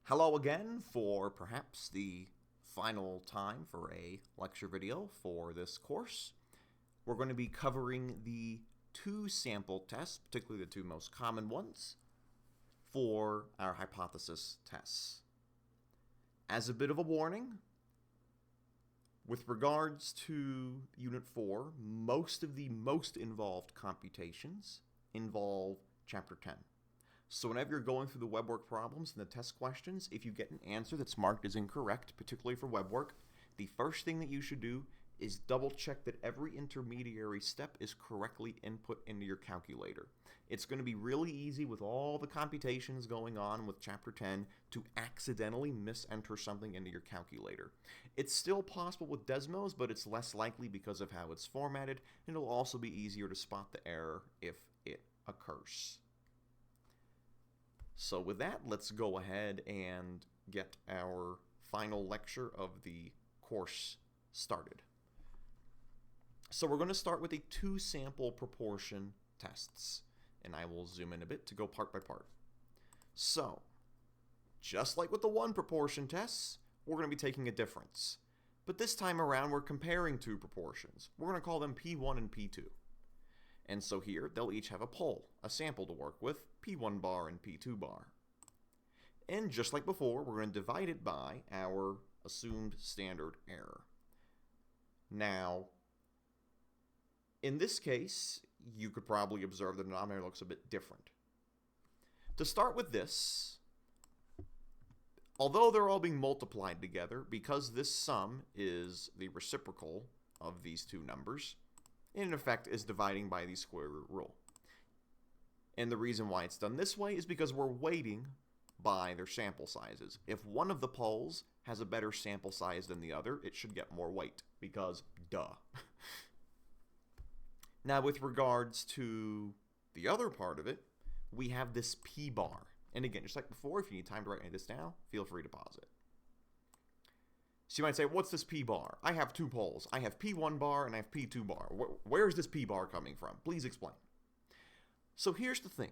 Hello again for perhaps the final time for a lecture video for this course. We're going to be covering the two sample tests, particularly the two most common ones, for our hypothesis tests. As a bit of a warning, with regards to Unit 4, most of the most involved computations involve Chapter 10. So whenever you're going through the web work problems and the test questions, if you get an answer that's marked as incorrect, particularly for web work, the first thing that you should do is double check that every intermediary step is correctly input into your calculator. It's going to be really easy with all the computations going on with Chapter 10 to accidentally misenter something into your calculator. It's still possible with Desmos, but it's less likely because of how it's formatted, and it'll also be easier to spot the error if it occurs. So with that, let's go ahead and get our final lecture of the course started. So we're going to start with the two sample proportion tests, and I will zoom in a bit to go part by part. So, just like with the one proportion tests, we're going to be taking a difference. But this time around, we're comparing two proportions. We're going to call them P1 and P2. And so here, they'll each have a pole, a sample to work with, P1 bar and P2 bar. And just like before, we're going to divide it by our assumed standard error. Now, in this case, you could probably observe the denominator looks a bit different. To start with this, although they're all being multiplied together, because this sum is the reciprocal of these two numbers, in effect is dividing by the square root rule. And the reason why it's done this way is because we're weighting by their sample sizes. If one of the poles has a better sample size than the other, it should get more weight, because duh. Now with regards to the other part of it, we have this P bar. And again, just like before, if you need time to write any of this down, feel free to pause it. So you might say, what's this P bar? I have two poles. I have P1 bar and I have P2 bar. Where's this P bar coming from? Please explain. So here's the thing.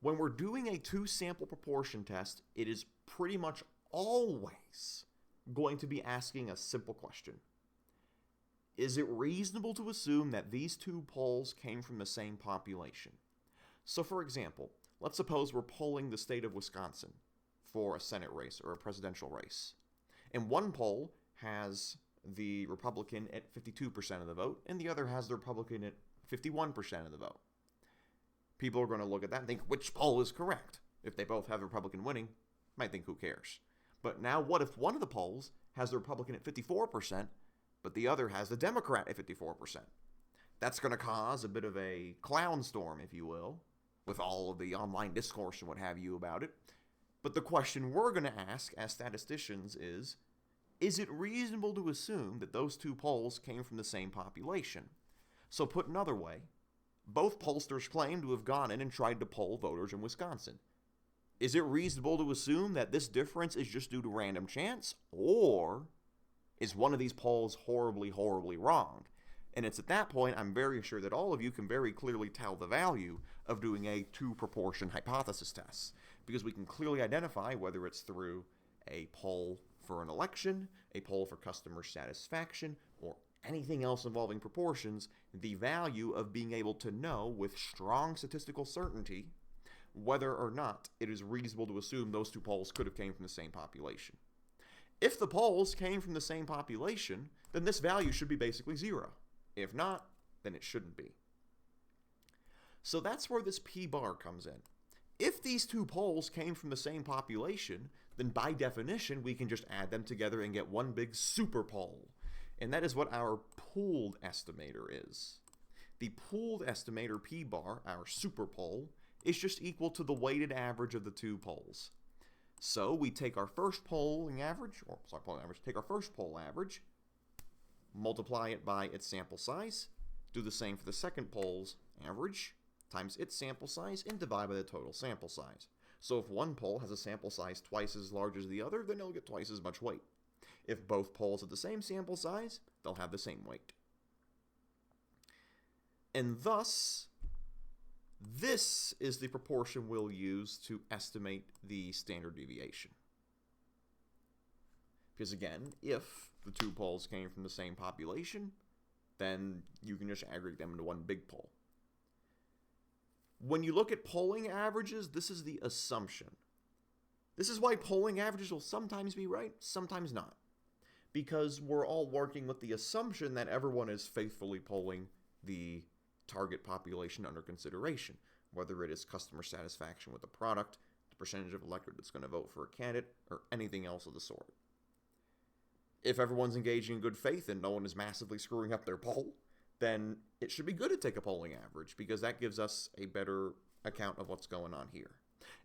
When we're doing a two-sample proportion test, it is pretty much always going to be asking a simple question. Is it reasonable to assume that these two poles came from the same population? So for example, let's suppose we're polling the state of Wisconsin for a Senate race or a presidential race. And one poll has the Republican at 52% of the vote, and the other has the Republican at 51% of the vote. People are going to look at that and think, which poll is correct? If they both have the Republican winning, might think, who cares? But now what if one of the polls has the Republican at 54%, but the other has the Democrat at 54%? That's going to cause a bit of a clown storm, if you will, with all of the online discourse and what have you about it. But the question we're going to ask as statisticians is it reasonable to assume that those two polls came from the same population? So put another way, both pollsters claim to have gone in and tried to poll voters in Wisconsin. Is it reasonable to assume that this difference is just due to random chance? Or is one of these polls horribly, horribly wrong? And it's at that point I'm very sure that all of you can very clearly tell the value of doing a two-proportion hypothesis test, because we can clearly identify whether it's through a poll for an election, a poll for customer satisfaction, or anything else involving proportions, the value of being able to know with strong statistical certainty whether or not it is reasonable to assume those two polls could have came from the same population. If the polls came from the same population, then this value should be basically zero. If not, then it shouldn't be. So that's where this P bar comes in. If these two polls came from the same population, then by definition we can just add them together and get one big super poll. And that is what our pooled estimator is. The pooled estimator P bar, our super poll, is just equal to the weighted average of the two polls. So we take our first polling average, take our first poll average, multiply it by its sample size, do the same for the second poll's average, times its sample size, and divide by the total sample size. So if one poll has a sample size twice as large as the other, then it'll get twice as much weight. If both polls have the same sample size, they'll have the same weight. And thus, this is the proportion we'll use to estimate the standard deviation. Because again, if the two poles came from the same population, then you can just aggregate them into one big pole. When you look at polling averages, this is the assumption. This is why polling averages will sometimes be right, sometimes not. Because we're all working with the assumption that everyone is faithfully polling the target population under consideration, whether it is customer satisfaction with the product, the percentage of electorate that's going to vote for a candidate, or anything else of the sort. If everyone's engaging in good faith and no one is massively screwing up their poll, then it should be good to take a polling average because that gives us a better account of what's going on here.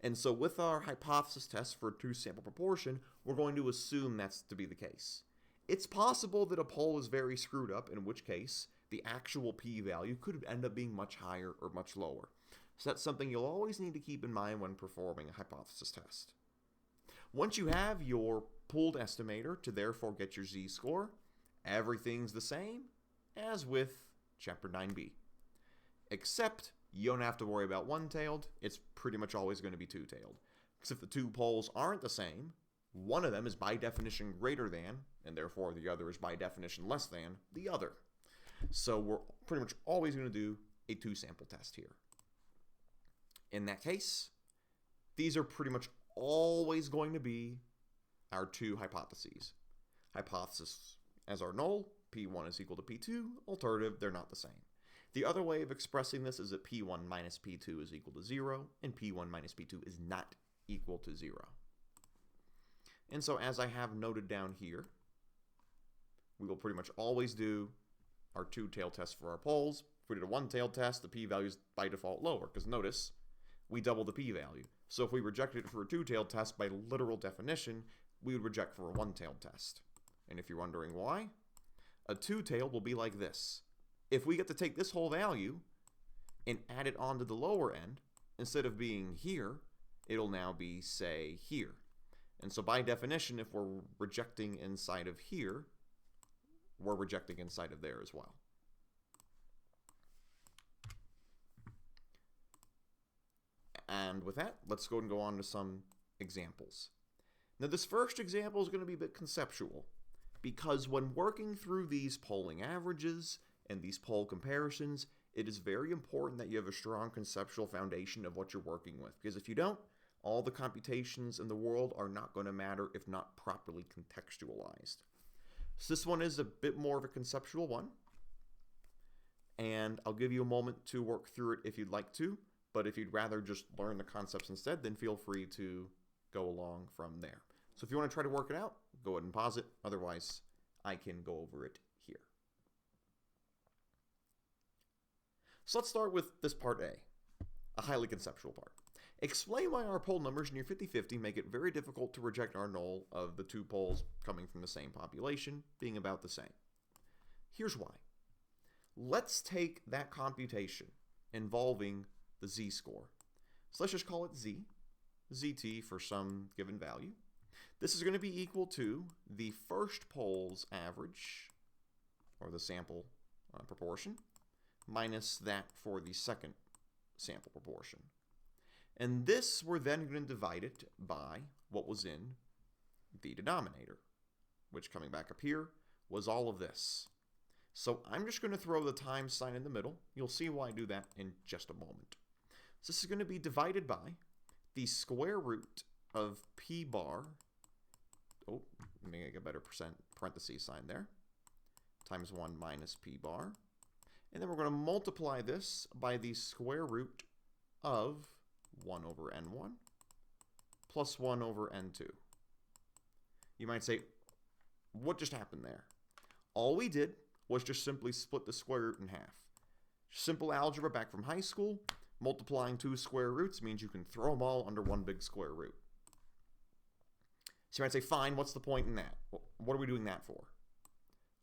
And so with our hypothesis test for two-sample proportion, we're going to assume that's to be the case. It's possible that a poll is very screwed up, in which case the actual p-value could end up being much higher or much lower. So that's something you'll always need to keep in mind when performing a hypothesis test. Once you have your pooled estimator to therefore get your z-score, everything's the same as with Chapter 9b. Except you don't have to worry about one-tailed, it's pretty much always going to be two-tailed. Because if the two poles aren't the same, one of them is by definition greater than, and therefore the other is by definition less than, the other. So we're pretty much always going to do a two-sample test here. In that case, these are pretty much always going to be our two hypotheses. Hypothesis as our null, P1 is equal to P2. Alternative, they're not the same. The other way of expressing this is that P1 minus P2 is equal to 0, and P1 minus P2 is not equal to 0. And so as I have noted down here, we will pretty much always do our two-tailed test for our poles. If we did a one-tailed test, the p-value is by default lower, because notice, we double the p-value. So if we rejected it for a two-tailed test, by literal definition, we would reject for a one-tailed test. And if you're wondering why, a two-tailed will be like this. If we get to take this whole value and add it onto the lower end, instead of being here, it'll now be, say, here. And so by definition, if we're rejecting inside of here, we're rejecting inside of there as well. And with that, let's go and go on to some examples. Now this first example is going to be a bit conceptual, because when working through these polling averages and these poll comparisons, it is very important that you have a strong conceptual foundation of what you're working with. Because if you don't, all the computations in the world are not going to matter if not properly contextualized. So this one is a bit more of a conceptual one, and I'll give you a moment to work through it if you'd like to, but if you'd rather just learn the concepts instead, then feel free to go along from there. So if you want to try to work it out, go ahead and pause it. Otherwise, I can go over it here. So let's start with this part A, a highly conceptual part. Explain why our poll numbers near 50-50 make it very difficult to reject our null of the two polls coming from the same population being about the same. Here's why. Let's take that computation involving the z-score. So let's just call it z, zt for some given value. This is going to be equal to the first poll's average, or the sample proportion, minus that for the second sample proportion. And this, we're then going to divide it by what was in the denominator, which, coming back up here, was all of this. So I'm just going to throw the times sign in the middle. You'll see why I do that in just a moment. So this is going to be divided by the square root of p bar, oh, let me make a better parentheses sign there, times 1 minus p bar. And then we're going to multiply this by the square root of 1 over n1 plus 1 over n2. You might say, what just happened there? All we did was just simply split the square root in half. Simple algebra back from high school. Multiplying two square roots means you can throw them all under one big square root. So you might say, fine, what's the point in that? What are we doing that for?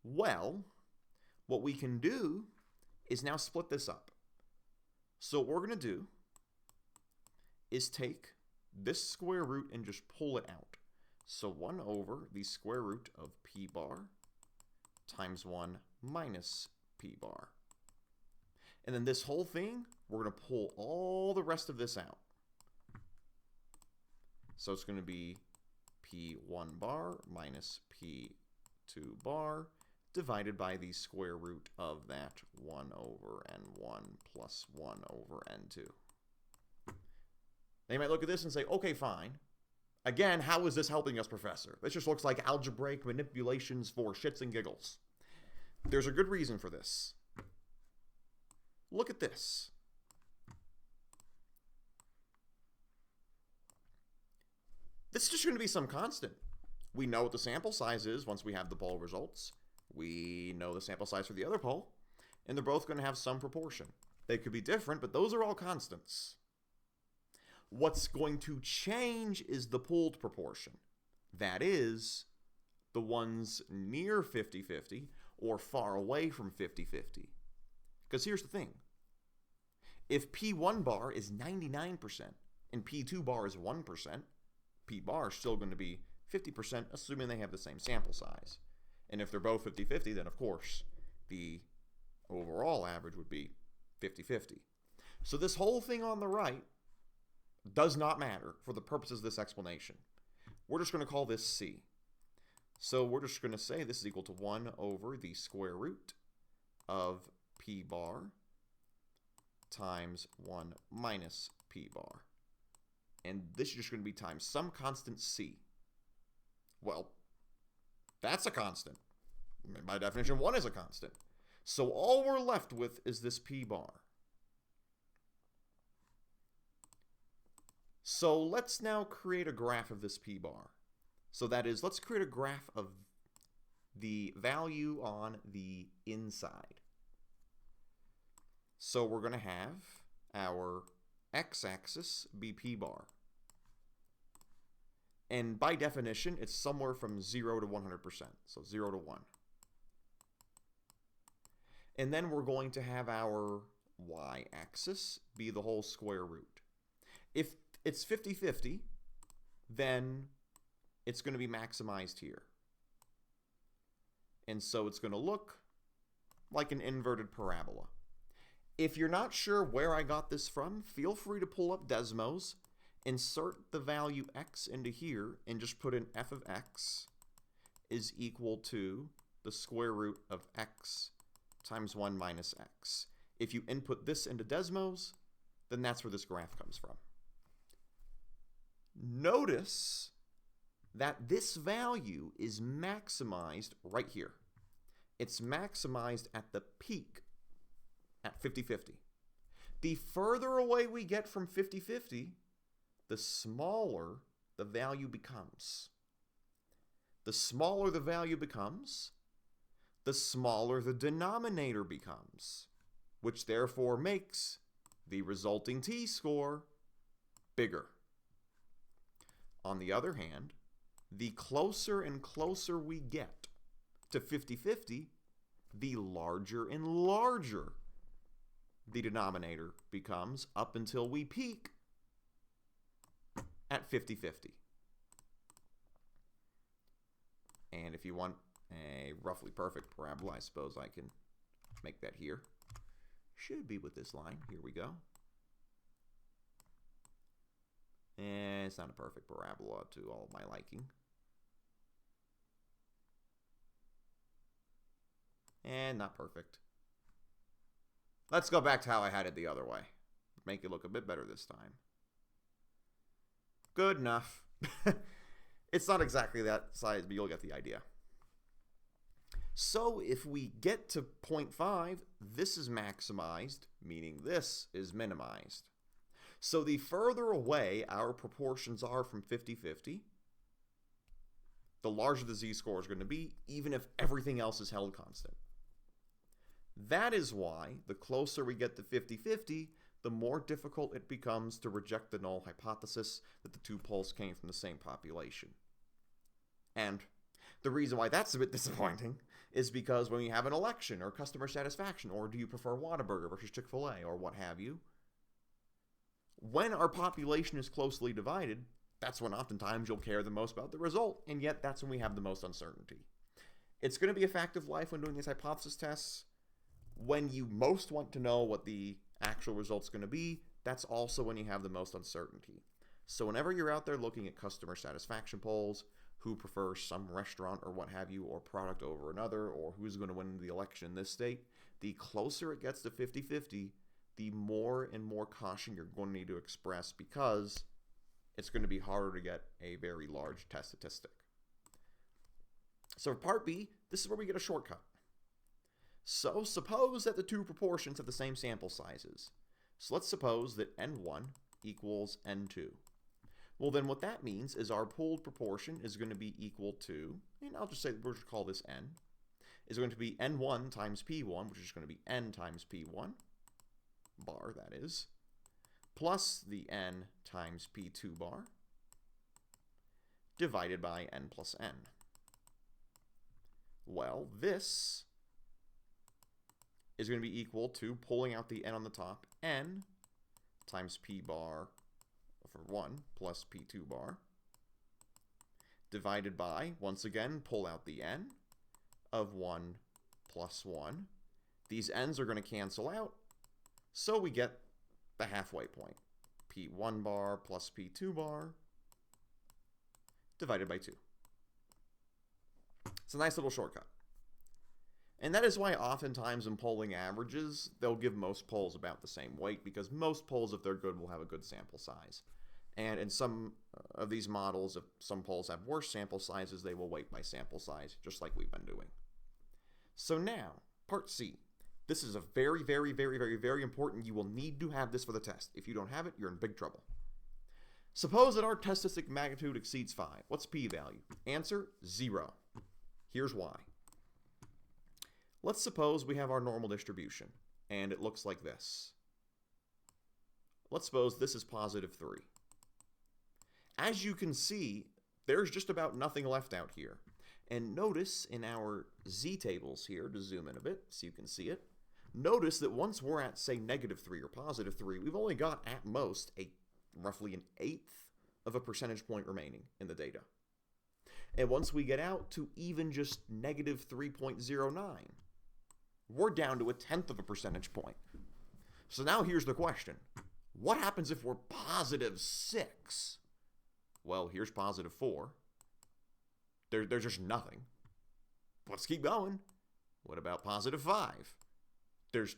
Well, what we can do is now split this up. So what we're going to do is take this square root and just pull it out. So 1 over the square root of p bar times 1 minus p bar. And then this whole thing, we're going to pull all the rest of this out. So it's going to be P1 bar minus P2 bar divided by the square root of that 1 over n1 plus 1 over n2. They might look at this and say, okay, fine. Again, how is this helping us, Professor? This just looks like algebraic manipulations for shits and giggles. There's a good reason for this. Look at this. This is just going to be some constant. We know what the sample size is once we have the poll results. We know the sample size for the other poll, and they're both going to have some proportion. They could be different, but those are all constants. What's going to change is the pooled proportion. That is, the ones near 50-50 or far away from 50-50. Because here's the thing. If P1 bar is 99% and P2 bar is 1%, P bar is still going to be 50%, assuming they have the same sample size. And if they're both 50-50, then of course, the overall average would be 50-50. So this whole thing on the right does not matter for the purposes of this explanation. We're just going to call this C. So we're just going to say this is equal to 1 over the square root of P bar times 1 minus P bar. And this is just going to be times some constant C. Well, that's a constant. By definition, 1 is a constant. So all we're left with is this P bar. So let's now create a graph of this P bar. So that is, let's create a graph of the value on the inside. So we're going to have our x-axis be P bar. And by definition, it's somewhere from 0 to 100%. So 0 to 1. And then we're going to have our y-axis be the whole square root. If it's 50-50, then it's going to be maximized here. And so it's going to look like an inverted parabola. If you're not sure where I got this from, feel free to pull up Desmos, insert the value x into here, and just put in f of x is equal to the square root of x times 1 minus x. If you input this into Desmos, then that's where this graph comes from. Notice that this value is maximized right here. It's maximized at the peak at 50-50. The further away we get from 50-50, the smaller the value becomes. The smaller the value becomes, the smaller the denominator becomes, which therefore makes the resulting t-score bigger. On the other hand, the closer and closer we get to 50-50, the larger and larger the denominator becomes up until we peak at 50-50. And if you want a roughly perfect parabola, I suppose I can make that here. Should be with this line. Here we go. And it's not a perfect parabola to all my liking. And not perfect. Let's go back to how I had it the other way. Make it look a bit better this time. Good enough. It's not exactly that size, but you'll get the idea. So if we get to 0.5, this is maximized, meaning this is minimized. So the further away our proportions are from 50-50, the larger the z-score is going to be, even if everything else is held constant. That is why the closer we get to 50-50, the more difficult it becomes to reject the null hypothesis that the two polls came from the same population. And the reason why that's a bit disappointing is because when you have an election or customer satisfaction, or do you prefer Whataburger versus Chick-fil-A, or what have you, when our population is closely divided, that's when oftentimes you'll care the most about the result, and yet that's when we have the most uncertainty. It's going to be a fact of life when doing these hypothesis tests. When you most want to know what the actual result's going to be, that's also when you have the most uncertainty. So whenever you're out there looking at customer satisfaction polls, who prefers some restaurant or what have you, or product over another, or who's going to win the election in this state, the closer it gets to 50-50, the more and more caution you're going to need to express, because it's going to be harder to get a very large test statistic. So for part B, this is where we get a shortcut. So suppose that the two proportions have the same sample sizes. So let's suppose that n1 equals n2. Well, then what that means is our pooled proportion is going to be equal to, and I'll just say, we'll just call this n, is going to be n1 times p1, which is going to be n times p1, bar that is, plus the n times p2 bar, divided by n plus n. Well, this is going to be equal to, pulling out the n on the top, n times p bar for 1 plus p2 bar, divided by, once again, pull out the n of 1 plus 1. These n's are going to cancel out, so we get the halfway point. p1 bar plus p2 bar divided by 2. It's a nice little shortcut. And that is why oftentimes in polling averages, they'll give most polls about the same weight, because most polls, if they're good, will have a good sample size. And in some of these models, if some polls have worse sample sizes, they will weight by sample size, just like we've been doing. So now, part C. This is a very, very, very, very, very important. You will need to have this for the test. If you don't have it, you're in big trouble. Suppose that our test statistic magnitude exceeds 5. What's p-value? Answer, 0. Here's why. Let's suppose we have our normal distribution, and it looks like this. Let's suppose this is positive 3. As you can see, there's just about nothing left out here. And notice in our z-tables here, to zoom in a bit so you can see it, notice that once we're at, say, negative 3 or positive 3, we've only got, at most, roughly an 1/8 of a percentage point remaining in the data. And once we get out to even just negative 3.09, we're down to 1/10 of a percentage point. So now here's the question. What happens if we're positive 6? Well, here's positive 4. There's just nothing. Let's keep going. What about positive 5? There's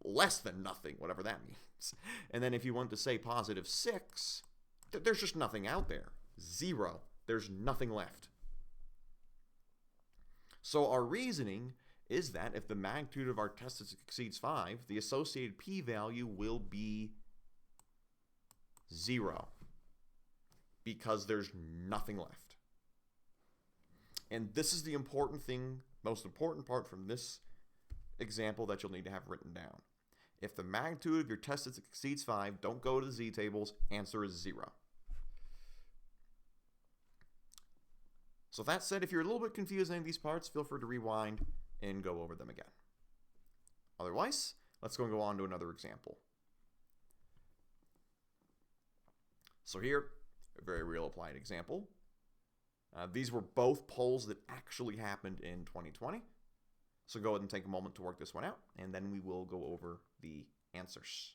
less than nothing, whatever that means. And then if you want to say positive 6, there's just nothing out there. 0. There's nothing left. So our reasoning is that if the magnitude of our test exceeds 5, the associated p-value will be 0, because there's nothing left. And this is the important thing, most important part from this example that you'll need to have written down. If the magnitude of your test exceeds 5, don't go to the z-tables, answer is 0. So that said, if you're a little bit confused in any of these parts, feel free to rewind and go over them again. Otherwise, let's go on to another example. So here, a very real applied example. These were both polls that actually happened in 2020. So go ahead and take a moment to work this one out, and then we will go over the answers.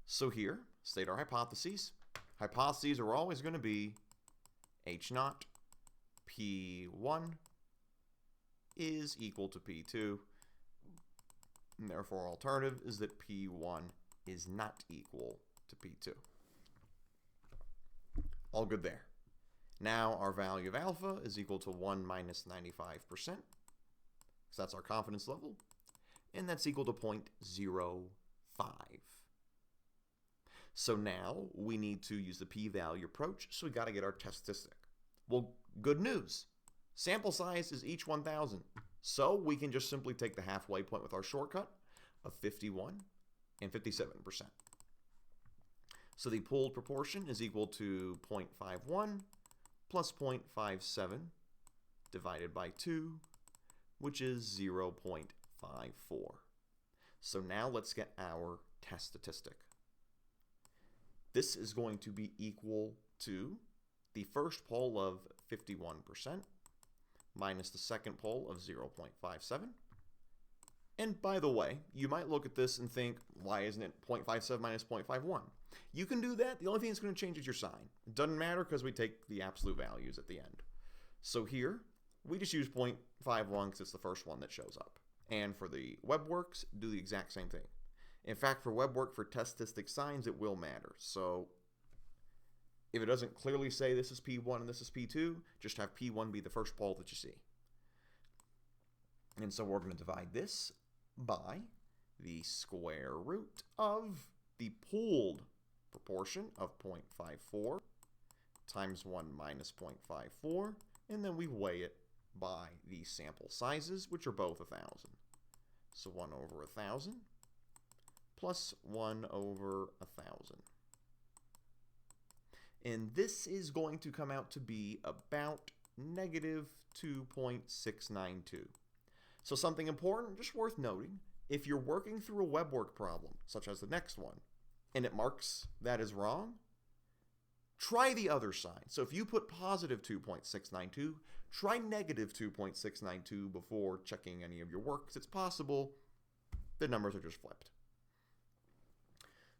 So here, state our hypotheses. Hypotheses are always going to be H0, P1 is equal to P2, and therefore our alternative is that P1 is not equal to P2. All good there. Now our value of alpha is equal to 1 minus 95%, so that's our confidence level, and that's equal to 0.05. So now we need to use the p-value approach, so we got to get our test statistic. Well, good news. Sample size is each 1,000, so we can just simply take the halfway point with our shortcut of 51 and 57%. So the pooled proportion is equal to 0.51 plus 0.57 divided by 2, which is 0.54. So now let's get our test statistic. This is going to be equal to the first poll of 51% minus the second poll of 0.57 And by the way, you might look at this and think, why isn't it 0.57 minus 0.51? You can do that. The only thing that's going to change is your sign. It doesn't matter because we take the absolute values at the end. So here, we just use 0.51 because it's the first one that shows up. And for the web works, do the exact same thing. In fact, for web work, for test statistic signs, it will matter. So if it doesn't clearly say this is P1 and this is P2, just have P1 be the first pole that you see. And so we're going to divide this by the square root of the pooled proportion of 0.54 times 1 minus 0.54, and then we weigh it by the sample sizes, which are both 1,000. So 1 over 1,000 plus 1 over 1,000. And this is going to come out to be about negative 2.692. So something important, just worth noting, if you're working through a web work problem, such as the next one, and it marks that as wrong, try the other side. So if you put positive 2.692, try negative 2.692 before checking any of your work, because it's possible the numbers are just flipped.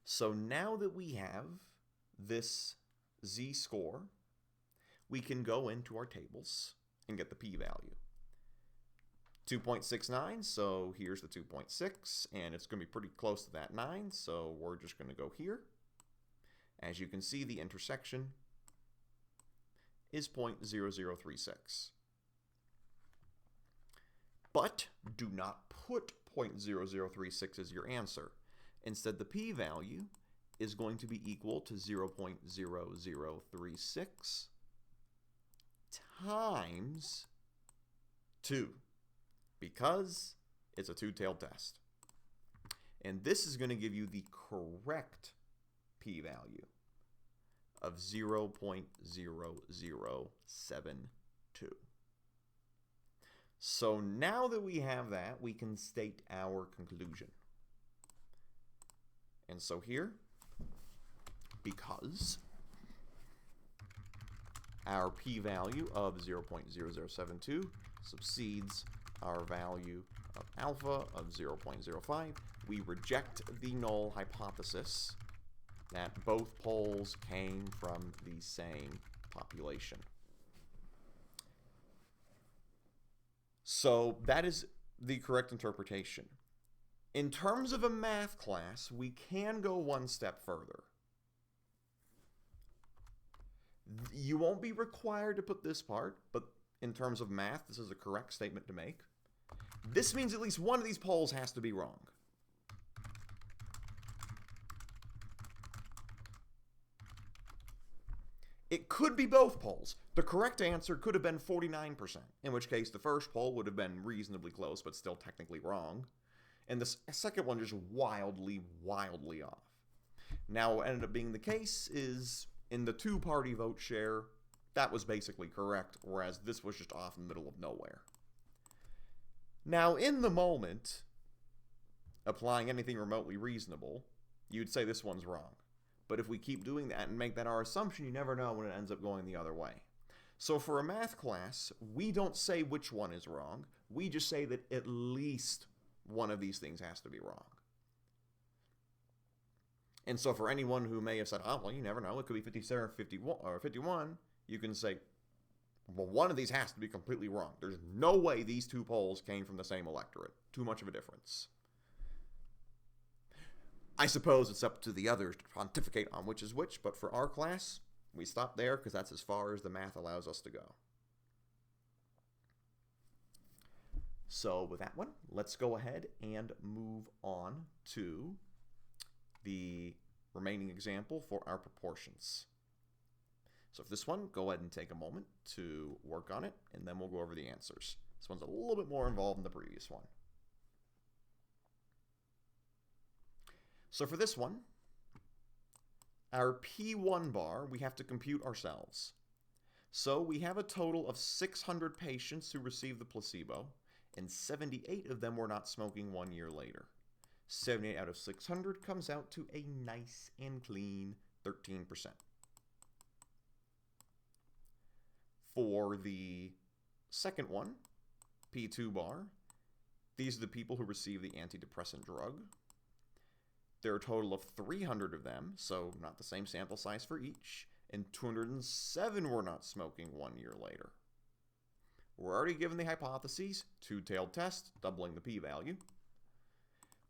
So now that we have this z-score, we can go into our tables and get the p-value. 2.69, so here's the 2.6, and it's going to be pretty close to that 9, so we're just going to go here. As you can see, the intersection is 0.0036. But do not put 0.0036 as your answer. Instead, the p-value is going to be equal to 0.0036 times 2, because it's a two-tailed test. And this is going to give you the correct p-value of 0.0072. So now that we have that, we can state our conclusion. And so here, because our p-value of 0.0072 subsedes our value of alpha of 0.05, we reject the null hypothesis that both poles came from the same population. So that is the correct interpretation. In terms of a math class, we can go one step further. You won't be required to put this part, but in terms of math, this is a correct statement to make. This means at least one of these poles has to be wrong. It could be both poles. The correct answer could have been 49%, in which case the first pole would have been reasonably close, but still technically wrong. And the second one just wildly, wildly off. Now, what ended up being the case is, in the two-party vote share, that was basically correct, whereas this was just off in the middle of nowhere. Now, in the moment, applying anything remotely reasonable, you'd say this one's wrong. But if we keep doing that and make that our assumption, you never know when it ends up going the other way. So for a math class, we don't say which one is wrong. We just say that at least one of these things has to be wrong. And so for anyone who may have said, oh, well, you never know, it could be 57 or 51, you can say, well, one of these has to be completely wrong. There's no way these two polls came from the same electorate. Too much of a difference. I suppose it's up to the others to pontificate on which is which, but for our class, we stop there because that's as far as the math allows us to go. So with that one, let's go ahead and move on to the remaining example for our proportions. So for this one, go ahead and take a moment to work on it, and then we'll go over the answers. This one's a little bit more involved than the previous one. So for this one, our P1 bar, we have to compute ourselves. So we have a total of 600 patients who received the placebo, and 78 of them were not smoking 1 year later. 78 out of 600 comes out to a nice and clean 13%. For the second one, P2 bar, These are the people who receive the antidepressant drug. There are a total of 300 of them, so not the same sample size for each, and 207 were not smoking 1 year later. We're already given the hypotheses, two-tailed test, doubling the p-value.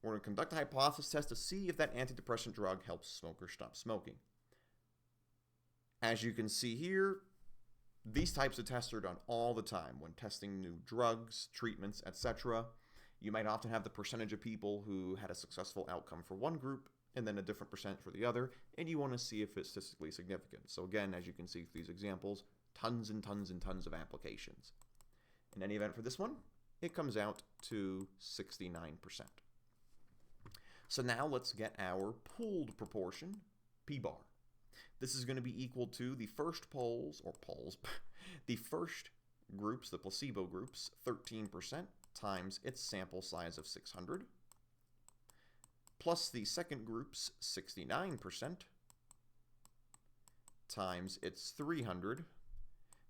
We're going to conduct a hypothesis test to see if that antidepressant drug helps smokers stop smoking. As you can see here, these types of tests are done all the time when testing new drugs, treatments, etc. You might often have the percentage of people who had a successful outcome for one group and then a different percent for the other, and you want to see if it's statistically significant. So again, as you can see through these examples, tons and tons and tons of applications. In any event for this one, it comes out to 69%. So now let's get our pooled proportion, p-bar. This is going to be equal to the first the first groups, the placebo groups, 13% times its sample size of 600, plus the second group's 69% times its 300,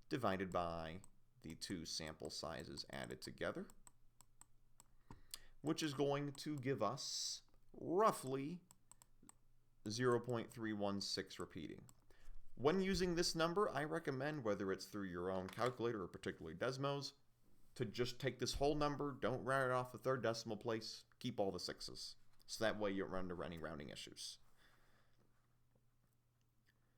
divided by the two sample sizes added together, which is going to give us roughly 0.316 repeating. When using this number, I recommend, whether it's through your own calculator or particularly Desmos, to just take this whole number, don't round it off the third decimal place, keep all the sixes. So that way you don't run into any rounding issues.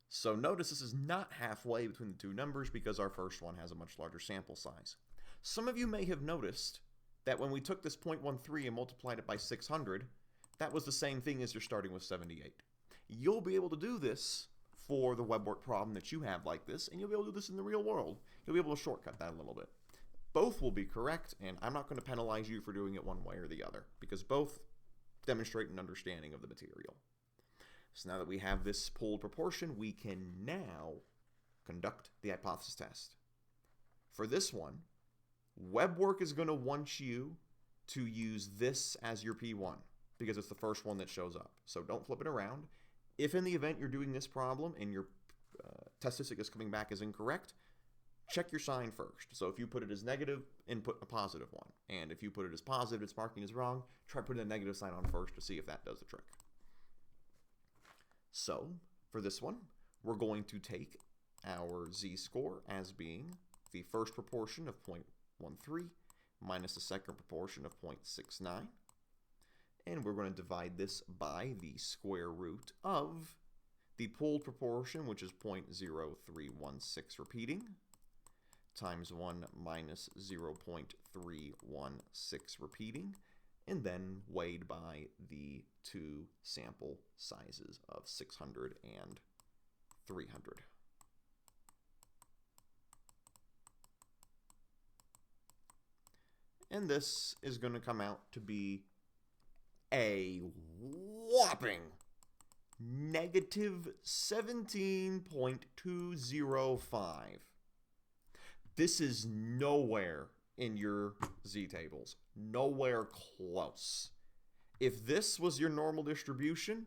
So notice this is not halfway between the two numbers because our first one has a much larger sample size. Some of you may have noticed that when we took this 0.13 and multiplied it by 600, that was the same thing as you're starting with 78. You'll be able to do this for the web work problem that you have like this, and you'll be able to do this in the real world. You'll be able to shortcut that a little bit. Both will be correct, and I'm not going to penalize you for doing it one way or the other, because both demonstrate an understanding of the material. So now that we have this pooled proportion, we can now conduct the hypothesis test. For this one, web work is going to want you to use this as your P1, because it's the first one that shows up. So don't flip it around. If in the event you're doing this problem and your test statistic is coming back as incorrect, check your sign first. So if you put it as negative, input a positive one. And if you put it as positive, it's marking as wrong, try putting a negative sign on first to see if that does the trick. So for this one, we're going to take our z-score as being the first proportion of 0.13 minus the second proportion of 0.69. And we're going to divide this by the square root of the pooled proportion, which is 0.0316 repeating, times 1 minus 0.316 repeating, and then weighed by the two sample sizes of 600 and 300. And this is going to come out to be a whopping negative 17.205. This is nowhere in your z-tables. Nowhere close. If this was your normal distribution,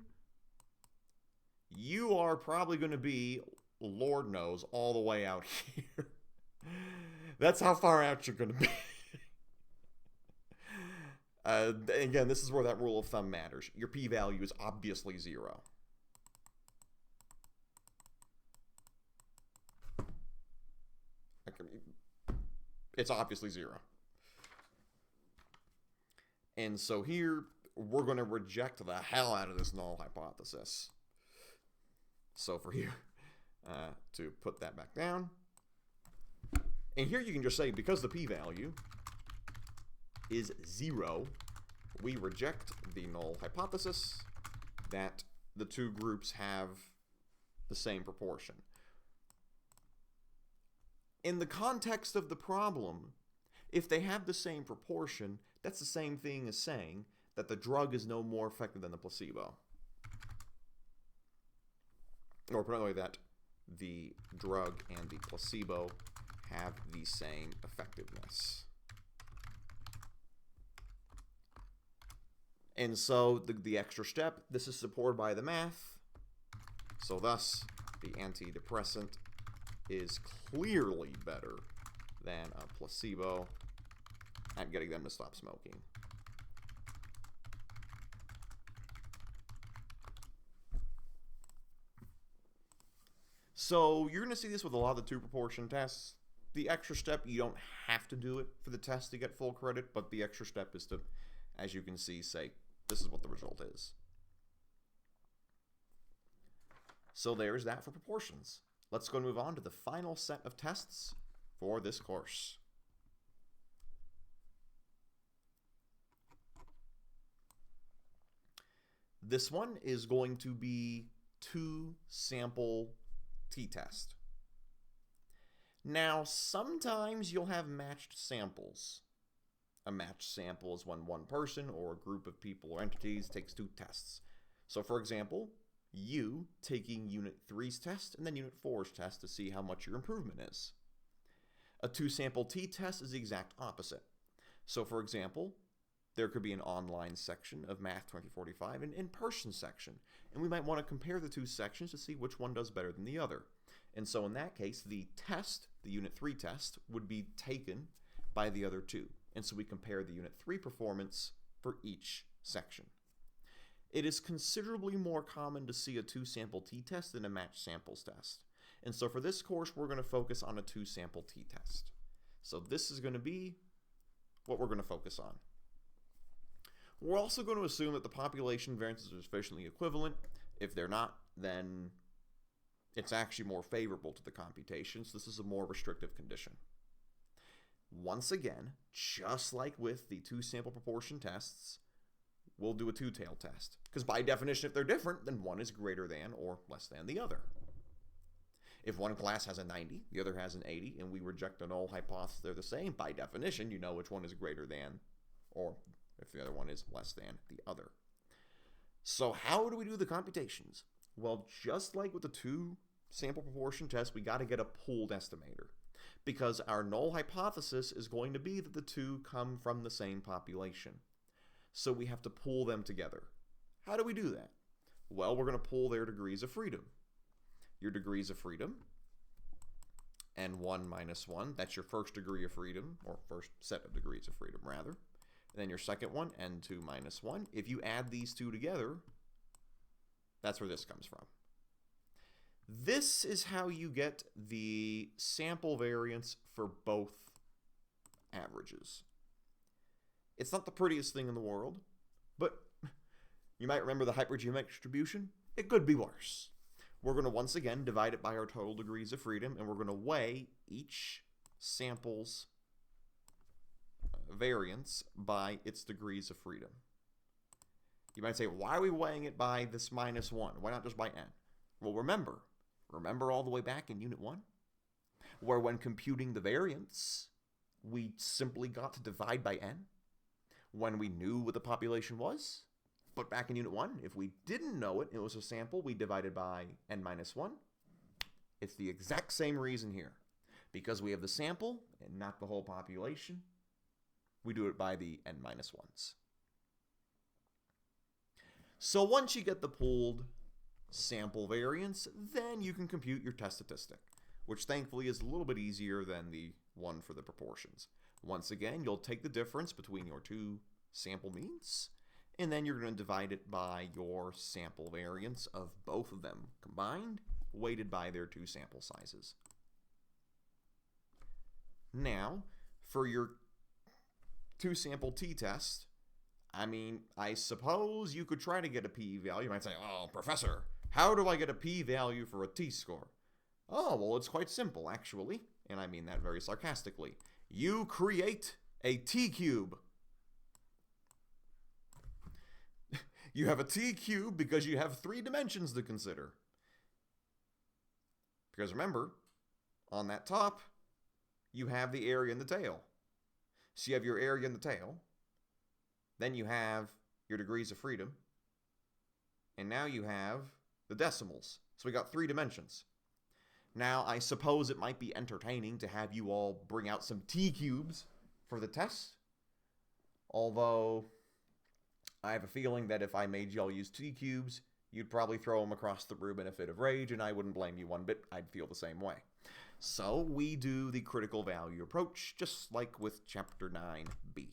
you are probably going to be, Lord knows, all the way out here. That's how far out you're going to be. Again, this is where that rule of thumb matters. Your p-value is obviously 0. It's obviously 0. And so here, we're going to reject the hell out of this null hypothesis. So for here, to put that back down. And here you can just say, because the p-value is 0, we reject the null hypothesis that the two groups have the same proportion. In the context of the problem, if they have the same proportion, that's the same thing as saying that the drug is no more effective than the placebo. Or put another way, that the drug and the placebo have the same effectiveness. And so the extra step, this is supported by the math. So thus, the antidepressant is clearly better than a placebo at getting them to stop smoking. So you're going to see this with a lot of the two proportion tests. The extra step, you don't have to do it for the test to get full credit, but the extra step is to, as you can see, say, this is what the result is. So there's that for proportions. Let's go and move on to the final set of tests for this course. This one is going to be 2-sample t-test. Now, sometimes you'll have matched samples. A matched sample is when one person or a group of people or entities takes 2 tests. So, for example, you taking Unit 3's test and then Unit 4's test to see how much your improvement is. A 2-sample t-test is the exact opposite. So, for example, there could be an online section of Math 2045 and an in-person section, and we might want to compare the 2 sections to see which one does better than the other. And so in that case, the test, the Unit 3 test, would be taken by the other 2. And so we compare the Unit 3 performance for each section. It is considerably more common to see a 2-sample t-test than a matched samples test. And so for this course, we're going to focus on a 2-sample t-test. So this is going to be what we're going to focus on. We're also going to assume that the population variances are sufficiently equivalent. If they're not, then it's actually more favorable to the computation, so this is a more restrictive condition. Once again, just like with the 2-sample proportion tests, we'll do a 2-tailed test. Because by definition, if they're different, then one is greater than or less than the other. If one class has a 90, the other has an 80, and we reject a null hypothesis they're the same, by definition, you know which one is greater than, or if the other one is less than the other. So how do we do the computations? Well, just like with the 2-sample proportion test, we got to get a pooled estimator. Because our null hypothesis is going to be that the 2 come from the same population. So we have to pool them together. How do we do that? Well, we're going to pool their degrees of freedom. Your degrees of freedom, n1 minus 1, that's your first degree of freedom, or first set of degrees of freedom, rather. And then your second one, n2 minus 1. If you add these 2 together, that's where this comes from. This is how you get the sample variance for both averages. It's not the prettiest thing in the world, but you might remember the hypergeometric distribution. It could be worse. We're going to once again divide it by our total degrees of freedom, and we're going to weigh each sample's variance by its degrees of freedom. You might say, why are we weighing it by this minus 1? Why not just by n? Well, remember all the way back in Unit 1, where when computing the variance, we simply got to divide by n when we knew what the population was. But back in Unit 1, if we didn't know it, it was a sample, we divided by n minus 1. It's the exact same reason here. Because we have the sample and not the whole population, we do it by the n minus 1s. So once you get the pooled sample variance, then you can compute your test statistic, which thankfully is a little bit easier than the one for the proportions. Once again, you'll take the difference between your 2 sample means, and then you're going to divide it by your sample variance of both of them combined, weighted by their 2 sample sizes. Now, for your 2-sample t-test, I suppose you could try to get a p-value. You might say, oh, professor, how do I get a p-value for a t-score? Oh, well, it's quite simple, actually, and I mean that very sarcastically. You create a t-cube. You have a t-cube because you have 3 dimensions to consider. Because remember, on that top, you have the area and the tail. So you have your area and the tail. Then you have your degrees of freedom. And now you have the decimals. So we got 3 dimensions. Now, I suppose it might be entertaining to have you all bring out some t-cubes for the test. Although, I have a feeling that if I made y'all use t-cubes, you'd probably throw them across the room in a fit of rage, and I wouldn't blame you one bit. I'd feel the same way. So we do the critical value approach, just like with Chapter 9b.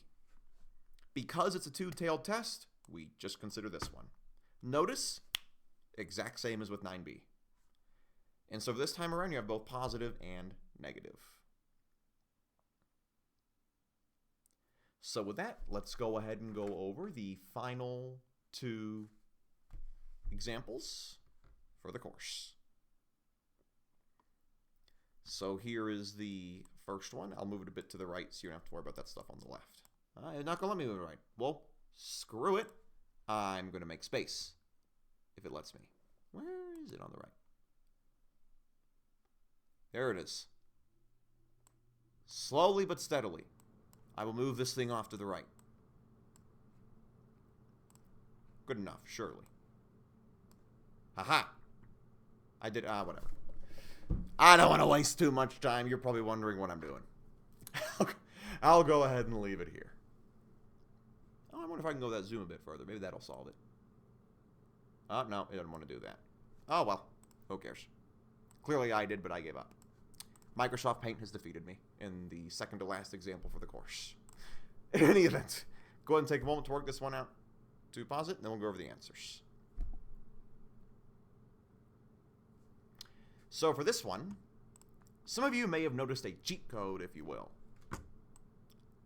Because it's a two-tailed test, we just consider this one. Notice, exact same as with 9b. And so this time around, you have both positive and negative. So with that, let's go ahead and go over the final two examples for the course. So here is the first one. I'll move it a bit to the right so you don't have to worry about that stuff on the left. It's not going to let me move it right. Well, screw it. I'm going to make space if it lets me. Where is it on the right? There it is. Slowly but steadily, I will move this thing off to the right. Good enough, surely. Haha. I did, whatever. I don't want to waste too much time. You're probably wondering what I'm doing. I'll go ahead and leave it here. Oh, I wonder if I can go that zoom a bit further. Maybe that'll solve it. Oh, no, it doesn't want to do that. Oh, well, who cares? Clearly I did, but I gave up. Microsoft Paint has defeated me in the second to last example for the course. In any event, go ahead and take a moment to work this one out to pause it, and then we'll go over the answers. So for this one, some of you may have noticed a cheat code, if you will.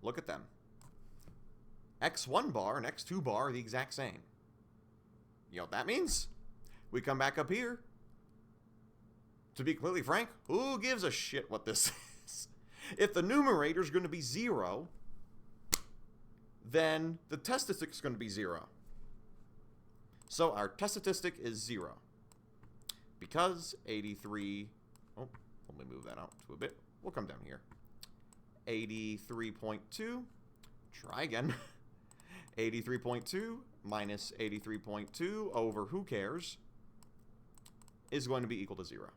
Look at them. X1 bar and X2 bar are the exact same. You know what that means? We come back up here. To be completely frank, who gives a shit what this is? If the numerator is going to be 0, then the test statistic is going to be 0. So our test statistic is 0. Because 83... Oh, let me move that out to a bit. We'll come down here. 83.2. Try again. 83.2 minus 83.2 over who cares is going to be equal to 0.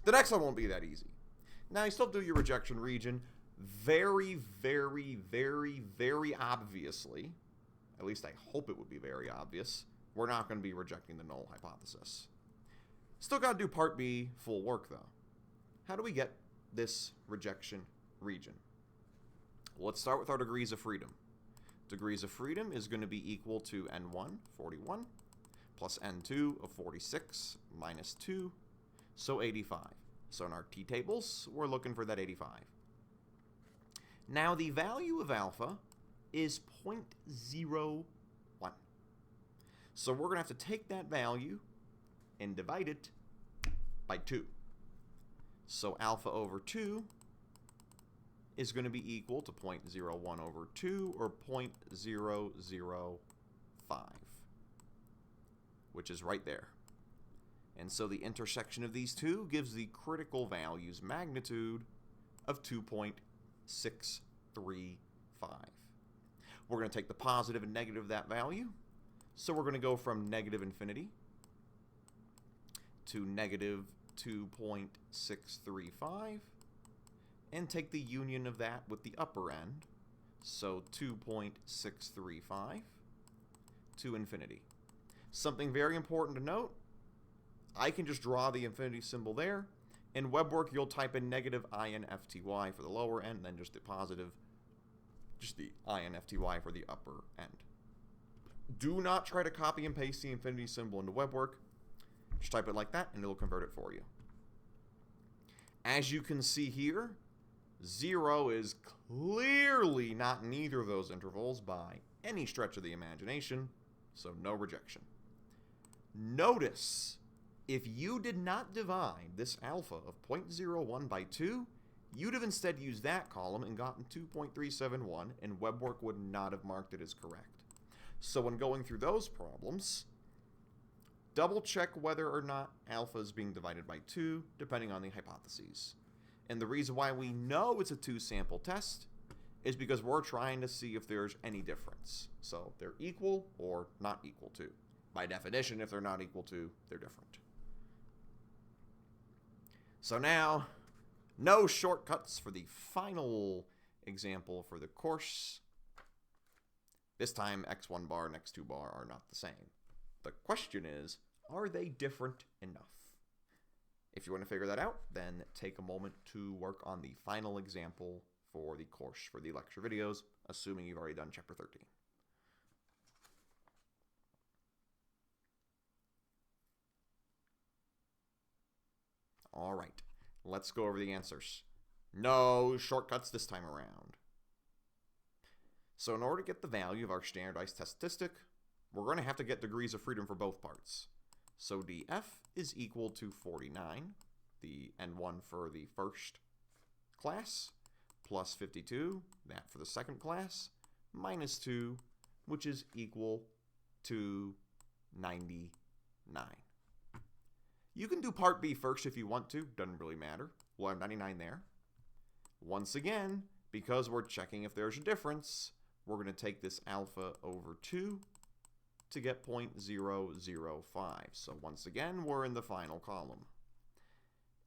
The next one won't be that easy. Now, you still do your rejection region very, very, very, very obviously. At least I hope it would be very obvious. We're not going to be rejecting the null hypothesis. Still got to do part B full work, though. How do we get this rejection region? Well, let's start with our degrees of freedom. Degrees of freedom is going to be equal to N1, 41, plus N2 of 46, minus 2, so 85. So in our t-tables, we're looking for that 85. Now, the value of alpha is 0.01. So we're going to have to take that value and divide it by 2. So alpha over 2 is going to be equal to 0.01 over 2, or 0.005, which is right there. And so the intersection of these two gives the critical value's magnitude of 2.635. We're going to take the positive and negative of that value. So we're going to go from negative infinity to negative 2.635 and take the union of that with the upper end. So 2.635 to infinity. Something very important to note, I can just draw the infinity symbol there. In WebWork, you'll type in negative INFTY for the lower end, and then just the positive, just the INFTY for the upper end. Do not try to copy and paste the infinity symbol into WebWork. Just type it like that, and it'll convert it for you. As you can see here, 0 is clearly not in either of those intervals by any stretch of the imagination, so no rejection. Notice, if you did not divide this alpha of 0.01 by 2, you'd have instead used that column and gotten 2.371, and WebWork would not have marked it as correct. So when going through those problems, double check whether or not alpha is being divided by 2, depending on the hypotheses. And the reason why we know it's a 2-sample test is because we're trying to see if there's any difference. So they're equal or not equal to. By definition, if they're not equal to, they're different. So now, no shortcuts for the final example for the course. This time, x1 bar and x2 bar are not the same. The question is, are they different enough? If you want to figure that out, then take a moment to work on the final example for the course for the lecture videos, assuming you've already done chapter 13. All right, let's go over the answers. No shortcuts this time around. So in order to get the value of our standardized test statistic, we're going to have to get degrees of freedom for both parts. So df is equal to 49, the N1 for the first class, plus 52, that for the second class, minus 2, which is equal to 99. You can do part B first if you want to, doesn't really matter. We'll have 99 there. Once again, because we're checking if there's a difference, we're going to take this alpha over 2 to get 0.005. So once again, we're in the final column.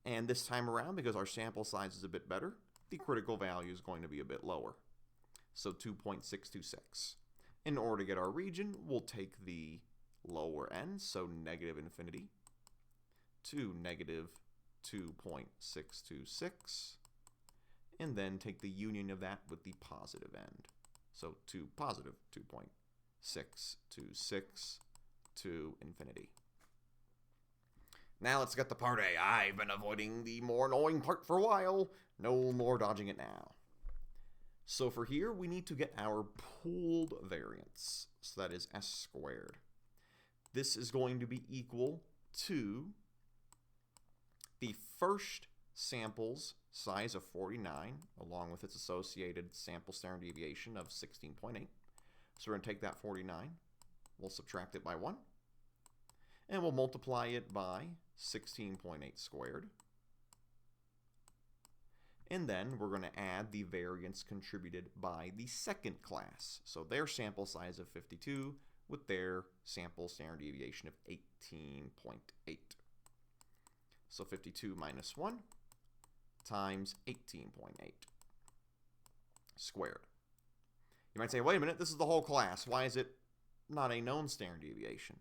And this time around, because our sample size is a bit better, the critical value is going to be a bit lower. So 2.626. In order to get our region, we'll take the lower end, so negative infinity, to negative 2.626, and then take the union of that with the positive end. So to positive 2.626 to infinity. Now let's get to part A. I've been avoiding the more annoying part for a while. No more dodging it now. So for here, we need to get our pooled variance. So that is s squared. This is going to be equal to the first sample's size of 49, along with its associated sample standard deviation of 16.8. So we're going to take that 49, we'll subtract it by 1, and we'll multiply it by 16.8 squared. And then we're going to add the variance contributed by the second class. So their sample size of 52 with their sample standard deviation of 18.8. So 52 minus 1 times 18.8 squared. You might say, wait a minute, this is the whole class. Why is it not a known standard deviation?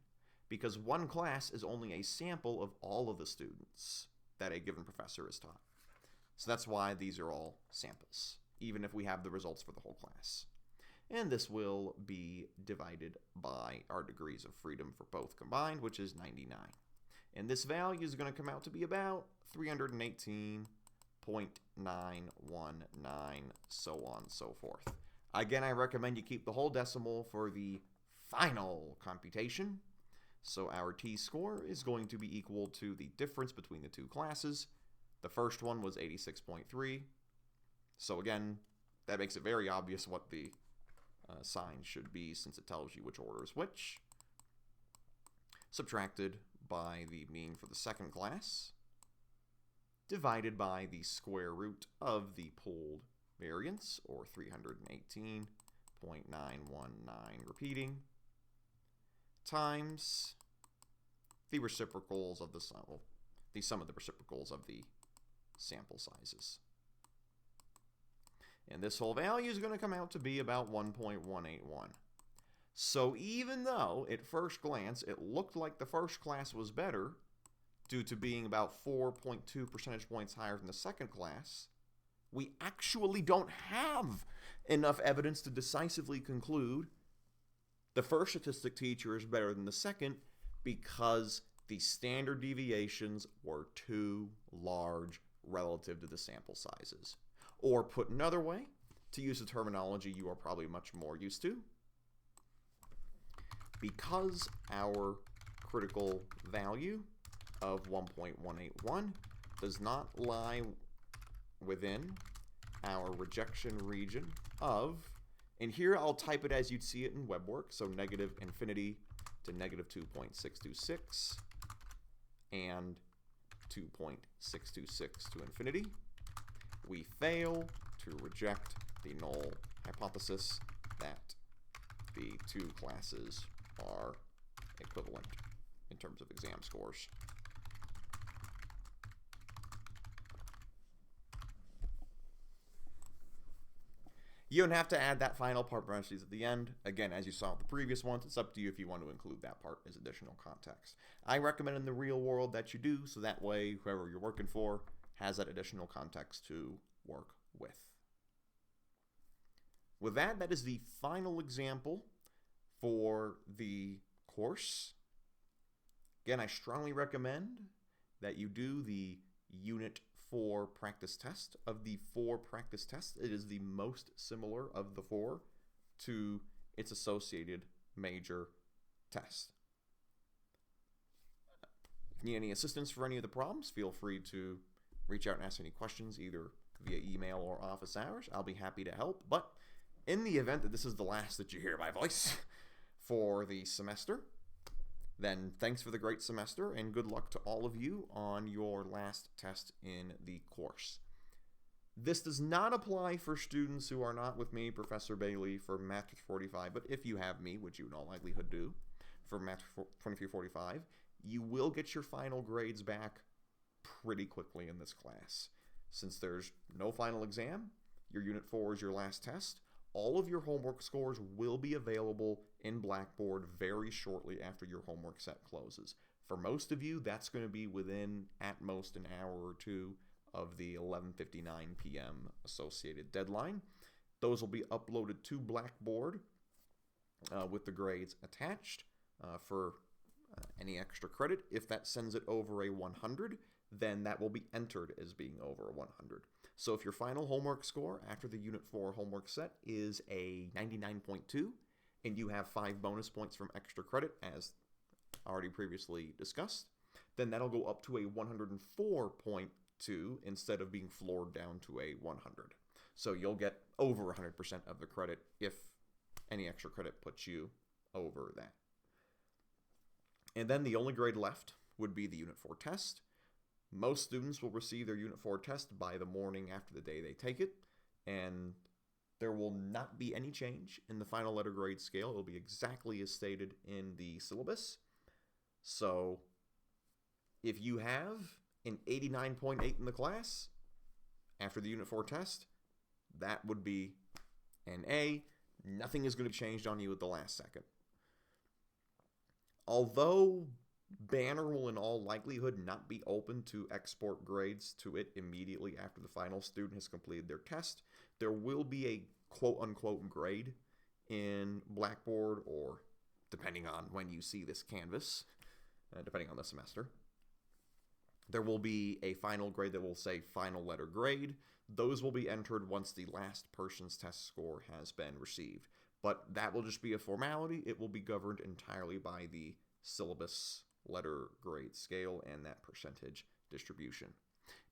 Because one class is only a sample of all of the students that a given professor has taught. So that's why these are all samples, even if we have the results for the whole class. And this will be divided by our degrees of freedom for both combined, which is 99. And this value is going to come out to be about 318.919, so on and so forth. Again, I recommend you keep the whole decimal for the final computation. So our t-score is going to be equal to the difference between the two classes. The first one was 86.3. So again, that makes it very obvious what the sign should be, since it tells you which order is which. Subtracted by the mean for the second class, divided by the square root of the pooled variance, or 318.919 repeating, times the reciprocals of the sum, well, the sum of the reciprocals of the sample sizes. And this whole value is going to come out to be about 1.181. So even though at first glance it looked like the first class was better, due to being about 4.2 percentage points higher than the second class, we actually don't have enough evidence to decisively conclude the first statistic teacher is better than the second, because the standard deviations were too large relative to the sample sizes. Or put another way, to use the terminology you are probably much more used to, because our critical value of 1.181 does not lie within our rejection region of, and here I'll type it as you'd see it in WebWork, so negative infinity to negative 2.626 and 2.626 to infinity, we fail to reject the null hypothesis that the two classes are equivalent in terms of exam scores. You don't have to add that final part parentheses at the end. Again, as you saw with the previous ones, it's up to you if you want to include that part as additional context. I recommend in the real world that you do, so that way whoever you're working for has that additional context to work with. With that, that is the final example for the course. Again, I strongly recommend that you do the Unit 4 practice test. Of the 4 practice tests, it is the most similar of the 4 to its associated major test. If you need any assistance for any of the problems, feel free to reach out and ask any questions either via email or office hours. I'll be happy to help. But in the event that this is the last that you hear my voice for the semester, then thanks for the great semester and good luck to all of you on your last test in the course. This does not apply for students who are not with me, Professor Bailey, for Math 45, but if you have me, which you in all likelihood do, for Math 2345, you will get your final grades back pretty quickly in this class. Since there's no final exam, your Unit 4 is your last test, all of your homework scores will be available in Blackboard very shortly after your homework set closes. For most of you, that's going to be within, at most, an hour or two of the 11:59 p.m. associated deadline. Those will be uploaded to Blackboard with the grades attached for any extra credit. If that sends it over a 100, then that will be entered as being over a 100. So if your final homework score after the Unit 4 homework set is a 99.2 and you have 5 bonus points from extra credit, as already previously discussed, then that'll go up to a 104.2 instead of being floored down to a 100. So you'll get over 100% of the credit if any extra credit puts you over that. And then the only grade left would be the Unit 4 test. Most students will receive their Unit 4 test by the morning after the day they take it, and there will not be any change in the final letter grade scale. It will be exactly as stated in the syllabus. So if you have an 89.8 in the class after the Unit 4 test, that would be an A. Nothing is going to be changed on you at the last second. Although Banner will in all likelihood not be open to export grades to it immediately after the final student has completed their test, there will be a quote-unquote grade in Blackboard, or depending on when you see this canvas, depending on the semester. There will be a final grade that will say final letter grade. Those will be entered once the last person's test score has been received. But that will just be a formality. It will be governed entirely by the syllabus letter grade scale and that percentage distribution.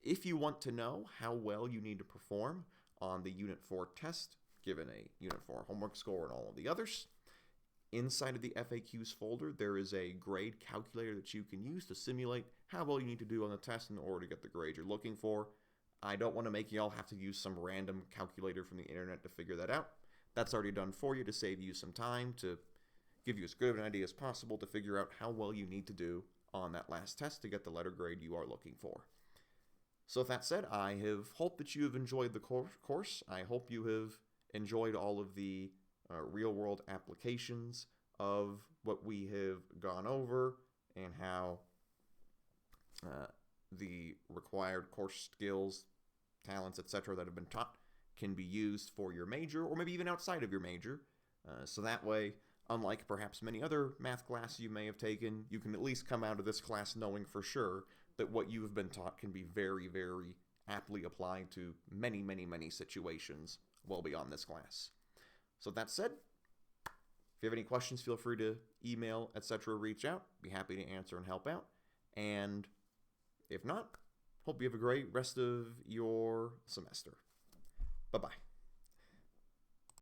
If you want to know how well you need to perform on the Unit 4 test, given a Unit 4 homework score and all of the others, inside of the FAQs folder, there is a grade calculator that you can use to simulate how well you need to do on the test in order to get the grade you're looking for. I don't want to make you all have to use some random calculator from the internet to figure that out. That's already done for you to save you some time, to give you as good of an idea as possible to figure out how well you need to do on that last test to get the letter grade you are looking for. So with that said, I have hoped that you have enjoyed the course. I hope you have enjoyed all of the real-world applications of what we have gone over and how the required course skills, talents, etc. that have been taught can be used for your major or maybe even outside of your major. So that way, unlike perhaps many other math classes you may have taken, you can at least come out of this class knowing for sure that what you have been taught can be very, very aptly applied to many, many, many situations well beyond this class. So that said, if you have any questions, feel free to email, etc., reach out. Be happy to answer and help out. And if not, hope you have a great rest of your semester. Bye-bye.